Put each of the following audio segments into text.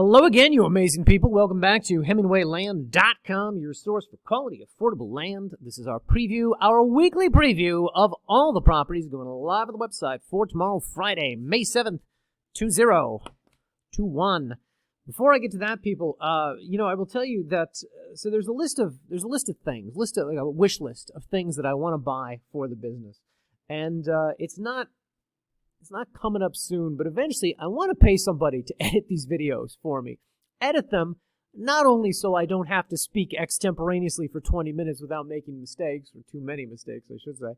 Hello again, you amazing people. Welcome back to HemingwayLand.com, your source for quality, affordable land. This is our preview, our weekly preview of all the properties going live on the website for tomorrow, Friday, May 7th, 2021. Before I get to that, people, I will tell you that, so there's a list of things, like a wish list of things that I want to buy for the business. And it's not coming up soon, but eventually I want to pay somebody to edit these videos for me. Edit them, not only so I don't have to speak extemporaneously for 20 minutes without making mistakes, or too many mistakes, I should say,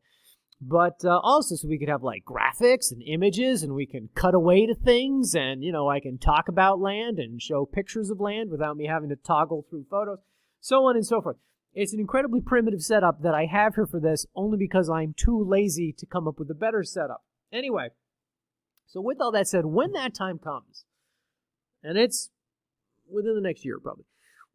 but also so we could have like graphics and images, and we can cut away to things, and, I can talk about land and show pictures of land without me having to toggle through photos, so on and so forth. It's an incredibly primitive setup that I have here for this, only because I'm too lazy to come up with a better setup. Anyway, so with all that said, when that time comes, and it's within the next year probably,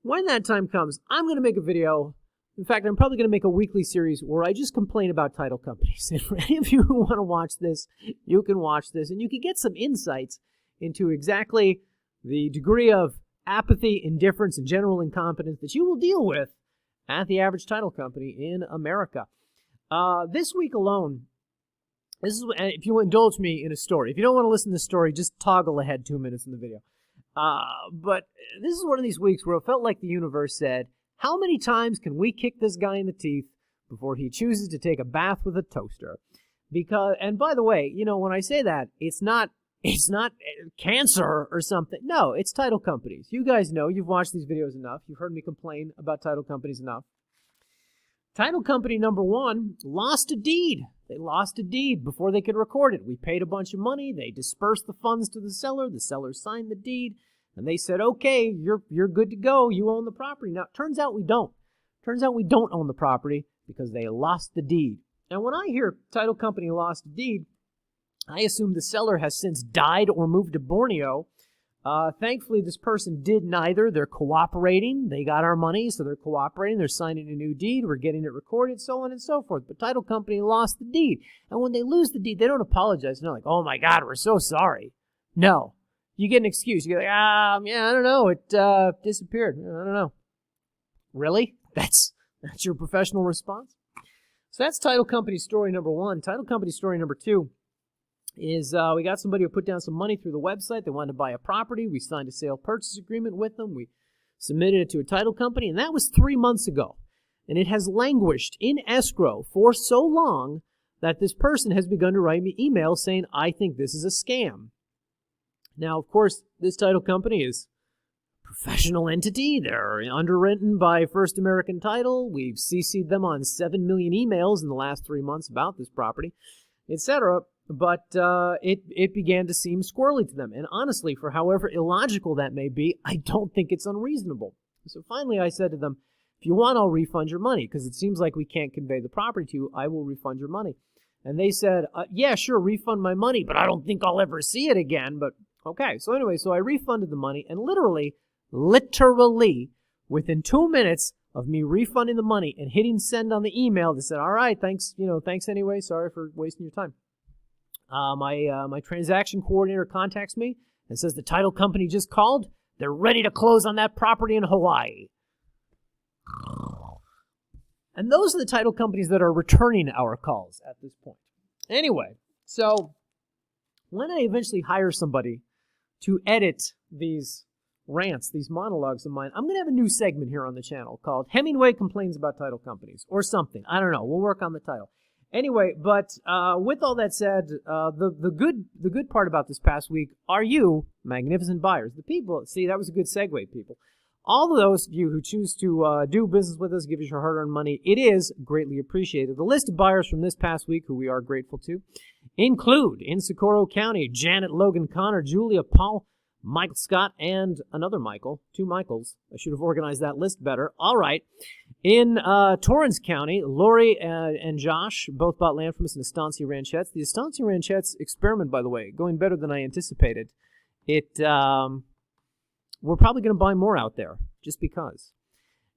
when that time comes, I'm going to make a video. In fact, I'm probably going to make a weekly series where I just complain about title companies. And for any of you who want to watch this, you can watch this, and you can get some insights into exactly the degree of apathy, indifference, and general incompetence that you will deal with at the average title company in America. This week alone, if you indulge me in a story. If you don't want to listen to the story, just toggle ahead 2 minutes in the video. But this is one of these weeks where it felt like the universe said, how many times can we kick this guy in the teeth before he chooses to take a bath with a toaster? And by the way, when I say that, it's not cancer or something. No, it's title companies. You guys know, you've watched these videos enough. You've heard me complain about title companies enough. Title company number one lost a deed. They lost a deed before they could record it. We paid a bunch of money. They dispersed the funds to the seller. The seller signed the deed, and they said, okay, you're good to go. You own the property. Now, it turns out we don't. Turns out we don't own the property because they lost the deed. And when I hear title company lost a deed, I assume the seller has since died or moved to Borneo. Thankfully, this person did neither. They're cooperating. They got our money, so they're cooperating. They're signing a new deed. We're getting it recorded, so on and so forth. But title company lost the deed. And when they lose the deed, they don't apologize. They're not like, oh, my God, we're so sorry. No. You get an excuse. You get like, I don't know. It disappeared. I don't know. Really? That's your professional response? So that's title company story number one. Title company story number two is we got somebody who put down some money through the website. They wanted to buy a property. We signed a sale purchase agreement with them. We submitted it to a title company, and that was 3 months ago. And it has languished in escrow for so long that this person has begun to write me emails saying, I think this is a scam. Now, of course, this title company is a professional entity. They're underwritten by First American Title. We've CC'd them on 7 million emails in the last 3 months about this property, etc. But it began to seem squirrely to them. And honestly, for however illogical that may be, I don't think it's unreasonable. So finally I said to them, if you want, I'll refund your money, because it seems like we can't convey the property to you. I will refund your money. And they said, yeah, sure, refund my money, but I don't think I'll ever see it again. But okay. So anyway, so I refunded the money, and literally, within 2 minutes of me refunding the money and hitting send on the email, they said, all right, thanks anyway. Sorry for wasting your time. My transaction coordinator contacts me and says the title company just called. They're ready to close on that property in Hawaii. And those are the title companies that are returning our calls at this point. Anyway, so when I eventually hire somebody to edit these rants, these monologues of mine, I'm going to have a new segment here on the channel called Hemingway Complains About Title Companies or something. I don't know. We'll work on the title. Anyway, but with all that said, the good part about this past week are you, magnificent buyers. The people, see, that was a good segue, people. All of those of you who choose to do business with us, give us your hard-earned money, it is greatly appreciated. The list of buyers from this past week who we are grateful to include, in Socorro County, Janet, Logan, Connor, Julia, Paul, Michael Scott, and another Michael. 2 Michaels. I should have organized that list better. All right. In Torrance County, Lori and Josh both bought land from us in Estancia Ranchettes. The Estancia Ranchettes experiment, by the way, going better than I anticipated. We're probably going to buy more out there, just because.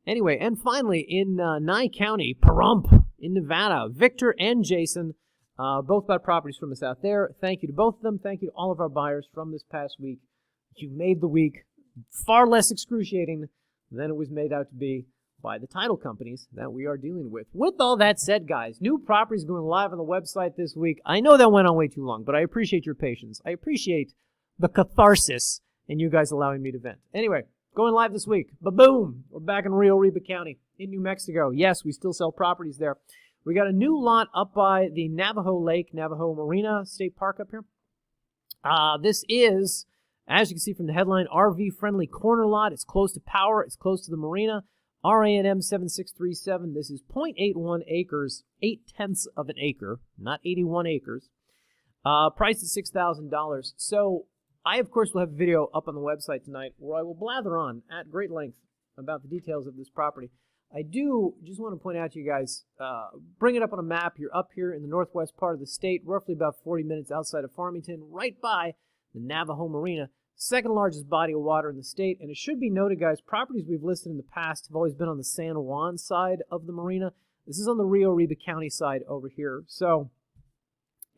Anyway, and finally, in Nye County, Pahrump, in Nevada, Victor and Jason both bought properties from us out there. Thank you to both of them. Thank you to all of our buyers from this past week. You made the week far less excruciating than it was made out to be by the title companies that we are dealing with. With all that said, guys, new properties going live on the website this week. I know that went on way too long, but I appreciate your patience. I appreciate the catharsis and you guys allowing me to vent. Anyway, going live this week. Ba-boom! We're back in Rio Arriba County in New Mexico. Yes, we still sell properties there. We got a new lot up by the Navajo Lake, Navajo Marina State Park up here. This is, as you can see from the headline, RV-friendly corner lot. It's close to power. It's close to the marina. RANM 7637. This is 0.81 acres, 0.8 of an acre, not 81 acres. Priced at $6,000. So I, of course, will have a video up on the website tonight where I will blather on at great length about the details of this property. I do just want to point out to you guys, bring it up on a map. You're up here in the northwest part of the state, roughly about 40 minutes outside of Farmington, right by the Navajo Marina, second largest body of water in the state. And it should be noted, guys, properties we've listed in the past have always been on the San Juan side of the marina. This is on the Rio Arriba County side over here. So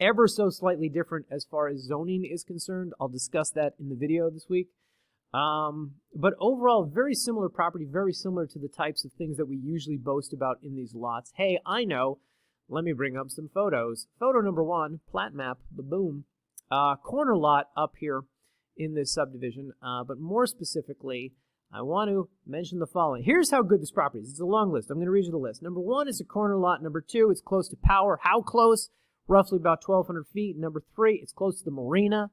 ever so slightly different as far as zoning is concerned. I'll discuss that in the video this week. But overall, very similar property, very similar to the types of things that we usually boast about in these lots. Hey, I know. Let me bring up some photos. Photo number 1, plat map, boom. Corner lot up here in this subdivision. But more specifically, I want to mention the following. Here's how good this property is. It's a long list. I'm going to read you the list. Number 1 is a corner lot. Number 2, it's close to power. How close? Roughly about 1,200 feet. Number 3, it's close to the marina.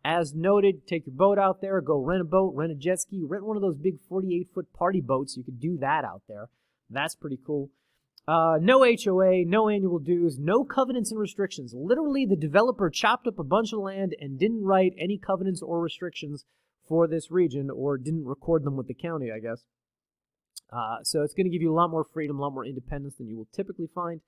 As noted, take your boat out there, go rent a boat, rent a jet ski, rent one of those big 48-foot party boats. You could do that out there. That's pretty cool. No HOA, no annual dues, no covenants and restrictions. Literally, the developer chopped up a bunch of land and didn't write any covenants or restrictions for this region, or didn't record them with the county, I guess. So it's going to give you a lot more freedom, a lot more independence than you will typically find.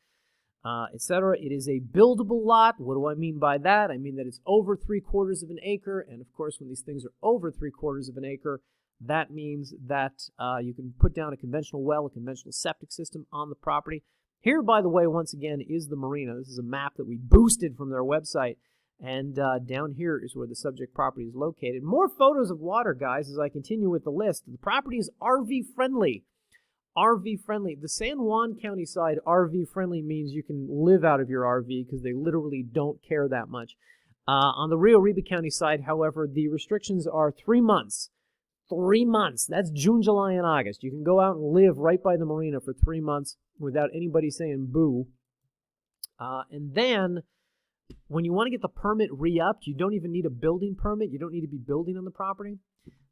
Etc. It is a buildable lot. What do I mean by that? I mean that it's over 3/4 of an acre, and of course, when these things are over 3/4 of an acre, that means that you can put down a conventional well, a conventional septic system on the property. Here, by the way, once again, is the marina. This is a map that we boosted from their website, and down here is where the subject property is located. More photos of water, guys, as I continue with the list. The property is RV-friendly. RV-friendly. The San Juan County side, RV-friendly means you can live out of your RV because they literally don't care that much. On the Rio Arriba County side, however, the restrictions are 3 months. 3 months. That's June, July, and August. You can go out and live right by the marina for 3 months without anybody saying boo. And then, when you want to get the permit re-upped, you don't even need a building permit. You don't need to be building on the property.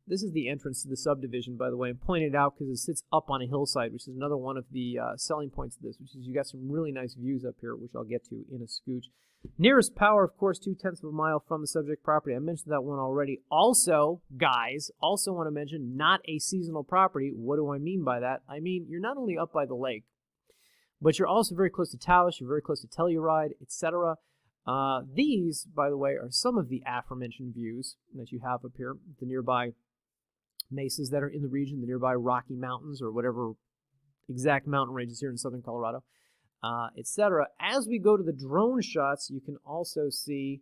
This is the entrance to the subdivision, by the way, and pointed out because it sits up on a hillside, which is another one of the selling points of this, which is you got some really nice views up here, which I'll get to in a scooch. Nearest power, of course, 0.2 of a mile from the subject property. I mentioned that one already. Also, guys, also want to mention, not a seasonal property. What do I mean by that? I mean, you're not only up by the lake, but you're also very close to Taos, you're very close to Telluride, etc. These, by the way, are some of the aforementioned views that you have up here, the nearby mesas that are in the region, the nearby Rocky Mountains, or whatever exact mountain ranges here in southern Colorado, etc. As we go to the drone shots, you can also see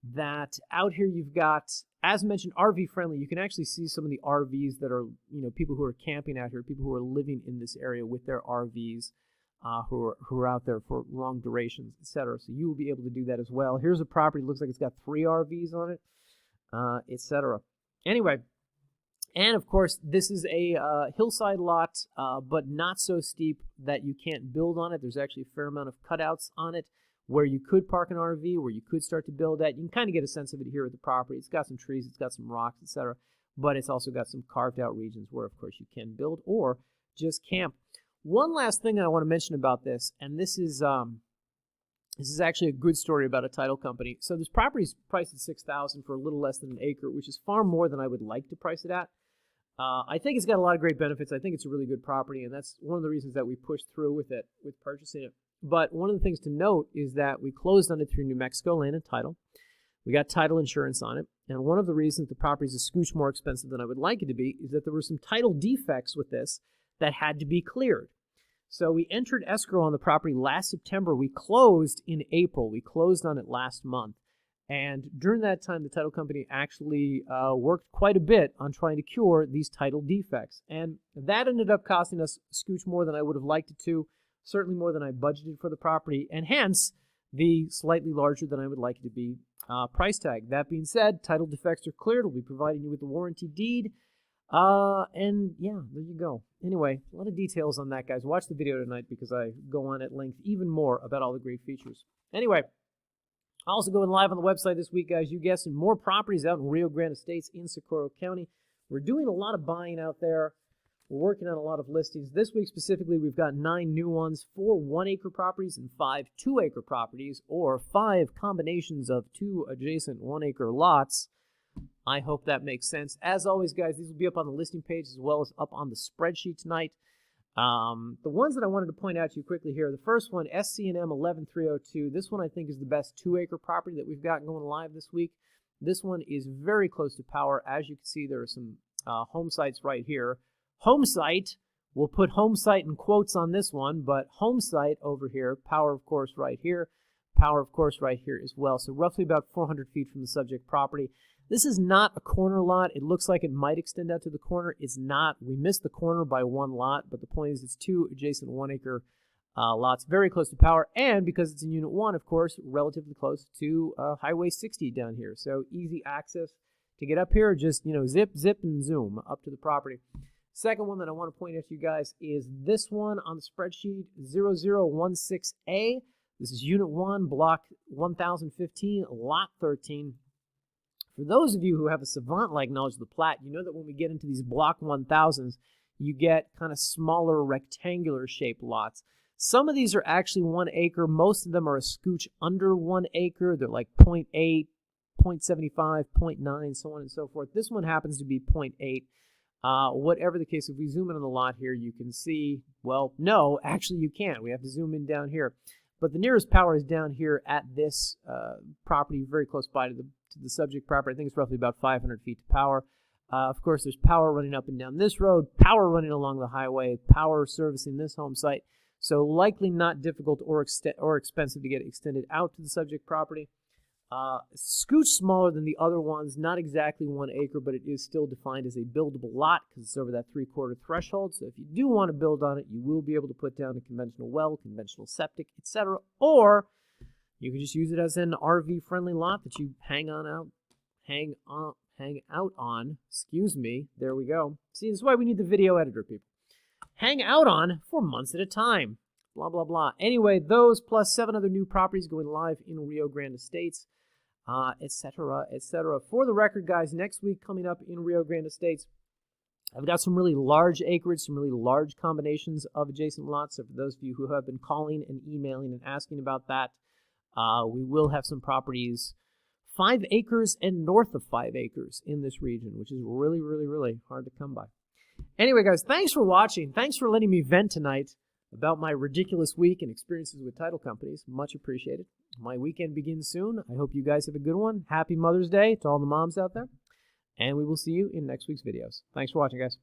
that out here you've got, as mentioned, RV friendly. You can actually see some of the RVs that are, people who are camping out here, people who are living in this area with their RVs, who are out there for long durations, etc. So you will be able to do that as well. Here's a property, looks like it's got 3 RVs on it, etc. Anyway, and of course, this is a hillside lot, but not so steep that you can't build on it. There's actually a fair amount of cutouts on it where you could park an RV, where you could start to build at. You can kind of get a sense of it here with the property. It's got some trees, it's got some rocks, etc. But it's also got some carved out regions where, of course, you can build or just camp. One last thing I want to mention about this, and this is actually a good story about a title company. So this property is priced at $6,000 for a little less than an acre, which is far more than I would like to price it at. I think it's got a lot of great benefits. I think it's a really good property, and that's one of the reasons that we pushed through with it, with purchasing it. But one of the things to note is that we closed on it through New Mexico Land and Title. We got title insurance on it, and one of the reasons the property is a scooch more expensive than I would like it to be is that there were some title defects with this that had to be cleared. So we entered escrow on the property last September. We closed in April. We closed on it last month. And during that time, the title company actually worked quite a bit on trying to cure these title defects. And that ended up costing us a scooch more than I would have liked it to, certainly more than I budgeted for the property, and hence the slightly larger than I would like it to be price tag. That being said, title defects are cleared. We'll be providing you with the warranty deed. And yeah, there you go. Anyway, a lot of details on that, guys. Watch the video tonight because I go on at length even more about all the great features. Anyway, also going live on the website this week, guys. You guessed, more properties out in Rio Grande Estates in Socorro County. We're doing a lot of buying out there. We're working on a lot of listings. This week specifically, we've got 9 new ones, 4 1-acre properties and 5 2-acre properties, or 5 combinations of 2 adjacent 1-acre lots. I hope that makes sense. As always, guys, these will be up on the listing page as well as up on the spreadsheet tonight. The ones that I wanted to point out to you quickly here, the first one, SCNM 11302. This one I think is the best 2-acre property that we've got going live this week. This one is very close to power. As you can see, there are some home sites right here. Home site, we'll put home site in quotes on this one, but home site over here, power of course right here, power of course right here as well. So roughly about 400 feet from the subject property. This is not a corner lot. It looks like it might extend out to the corner. It's not. We missed the corner by 1 lot, but the point is it's 2 adjacent 1-acre lots, very close to power, and because it's in Unit 1, of course, relatively close to Highway 60 down here. So easy access to get up here, just, zip, zip, and zoom up to the property. Second one that I want to point out to you guys is this one on the spreadsheet, 0016A. This is Unit 1, Block 1015, Lot 13. For those of you who have a savant-like knowledge of the plat, you know that when we get into these Block 1000s, you get kind of smaller rectangular-shaped lots. Some of these are actually 1 acre. Most of them are a scooch under 1 acre. They're like 0.8, 0.75, 0.9, so on and so forth. This one happens to be 0.8. Whatever the case, if we zoom in on the lot here, you can see, well, no, actually you can't. We have to zoom in down here. But the nearest power is down here at this property, very close by to the subject property. I think it's roughly about 500 feet to power. Of course, there's power running up and down this road, power running along the highway, power servicing this home site. So likely not difficult or expensive to get extended out to the subject property. Scooch smaller than the other ones, not exactly 1 acre, but it is still defined as a buildable lot because it's over that 3/4 threshold. So if you do want to build on it, you will be able to put down a conventional well, conventional septic, etc. Or you can just use it as an RV-friendly lot that you hang out on. Excuse me. There we go. See, this is why we need the video editor, people. Hang out on for months at a time. Blah, blah, blah. Anyway, those plus 7 other new properties going live in Rio Grande Estates, etc., etc. For the record, guys, next week coming up in Rio Grande Estates, I've got some really large acreage, some really large combinations of adjacent lots. So for those of you who have been calling and emailing and asking about that, we will have some properties 5 acres and north of 5 acres in this region, which is really, really, really hard to come by. Anyway, guys, thanks for watching. Thanks for letting me vent tonight about my ridiculous week and experiences with title companies. Much appreciated. My weekend begins soon. I hope you guys have a good one. Happy Mother's Day to all the moms out there. And we will see you in next week's videos. Thanks for watching, guys.